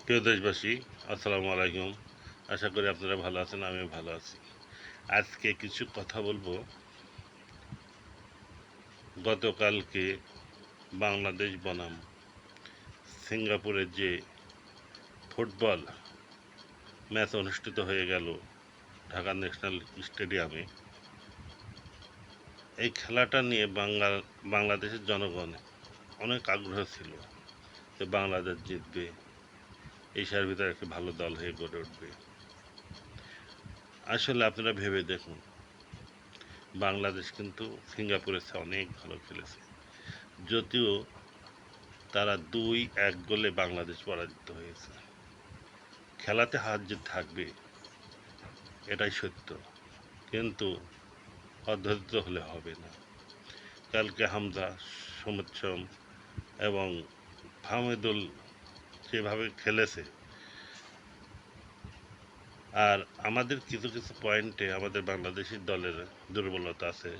প্রিয় দেশবাসী, আসসালামু আলাইকুম। আশা করি আপনারা ভালো আছেন, আমিও ভালো আছি। আজকে কিছু কথা বলবো। গতকালকে বাংলাদেশ বনাম সিঙ্গাপুরের যে ফুটবল ম্যাচ অনুষ্ঠিত হয়ে গেল ঢাকা ন্যাশনাল স্টেডিয়ামে, এই খেলাটা নিয়ে বাংলাদেশের জনগণ অনেক আগ্রহ ছিল যে বাংলাদেশ জিতবে, এশিয়ার ভিতরে একটি ভালো দল হয়ে গড়ে উঠবে। আসলে আপনারা ভেবে দেখুন, বাংলাদেশ কিন্তু সিঙ্গাপুরের চেয়ে অনেক ভালো খেলেছে। যদিও তারা 2-1 গোলে বাংলাদেশ পরাজিত হয়েছে। খেলাতে হার জিত থাকবে, এটাই সত্য, কিন্তু অধৈর্য হলে হবে না। কালকে হামজা, সমুচ্ছম এবং ফাহমিদুল যেভাবে খেলেছে, আর আমাদের কিছু কিছু পয়েন্টে আমাদের বাংলাদেশি দলের দুর্বলতা আছে,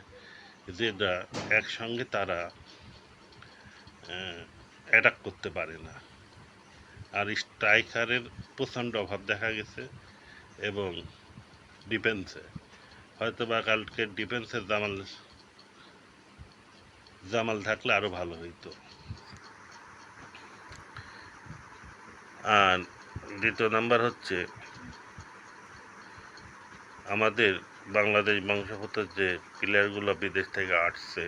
যেটা একসঙ্গে তারা অ্যাটাক করতে পারে না। আর স্ট্রাইকারের প্রচণ্ড অভাব দেখা গেছে, এবং ডিফেন্সে হয়তো বা কালকে ডিফেন্সে জামাল থাকলে আরও ভালো হইতো। আর দ্বিতীয় নাম্বার হচ্ছে, আমাদের বাংলাদেশ বংশোদ্ভূত যে প্লেয়ারগুলো বিদেশ থেকে আসছে,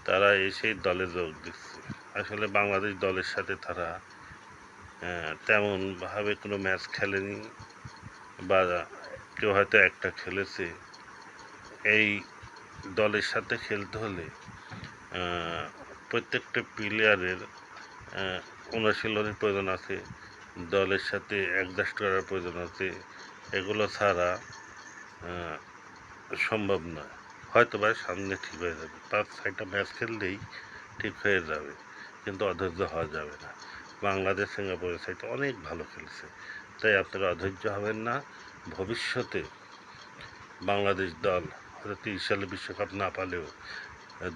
তারা এসেই দলে যোগ দিচ্ছে। আসলে বাংলাদেশ দলের সাথে তারা তেমনভাবে কোনো ম্যাচ খেলেনি, বা কেউ হয়তো একটা খেলেছে। এই দলের সাথে খেলতে হলে প্রত্যেকটা প্লেয়ারের অনুশীলনের প্রয়োজন আছে, দলের সাথে অ্যাডজাস্ট করার প্রয়োজন আছে। এগুলো ছাড়া সম্ভব নয়। হয়তো বা সামনে ঠিক হয়ে যাবে, 5-6টা ম্যাচ খেললেই ঠিক হয়ে যাবে, কিন্তু অধৈর্য হওয়া যাবে না। বাংলাদেশ সিঙ্গাপুরের সাইডে অনেক ভালো খেলছে, তাই আপনারা অধৈর্য হবেন না। ভবিষ্যতে বাংলাদেশ দল হয়তো 30 সালে বিশ্বকাপ না পালেও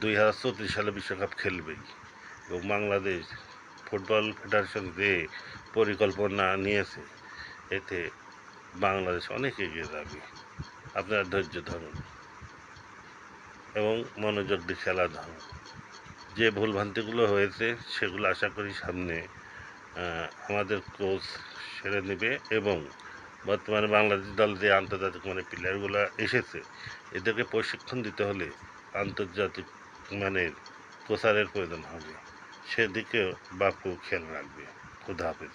2034 সালে বিশ্বকাপ খেলবেই, এবং বাংলাদেশ ফুটবল ফেডারেশন যে পরিকল্পনা নিয়েছে, এতে বাংলাদেশ অনেক এগিয়ে যাবে। আপনারা ধৈর্য ধরুন এবং মনোযোগ দিয়ে খেলা ধরুন। যে ভুলভ্রান্তিগুলো হয়েছে সেগুলো আশা করি সামনে আমাদের কোচ সেরে নেবে, এবং বর্তমানে বাংলাদেশ দল যে আন্তর্জাতিক প্লেয়ারগুলো এসেছে, এদেরকে প্রশিক্ষণ দিতে হলে আন্তর্জাতিক মানের কোচারের প্রয়োজন হবে। সেদিকেও বাপু খেয়াল রাখবে। খুদা হাফেজ।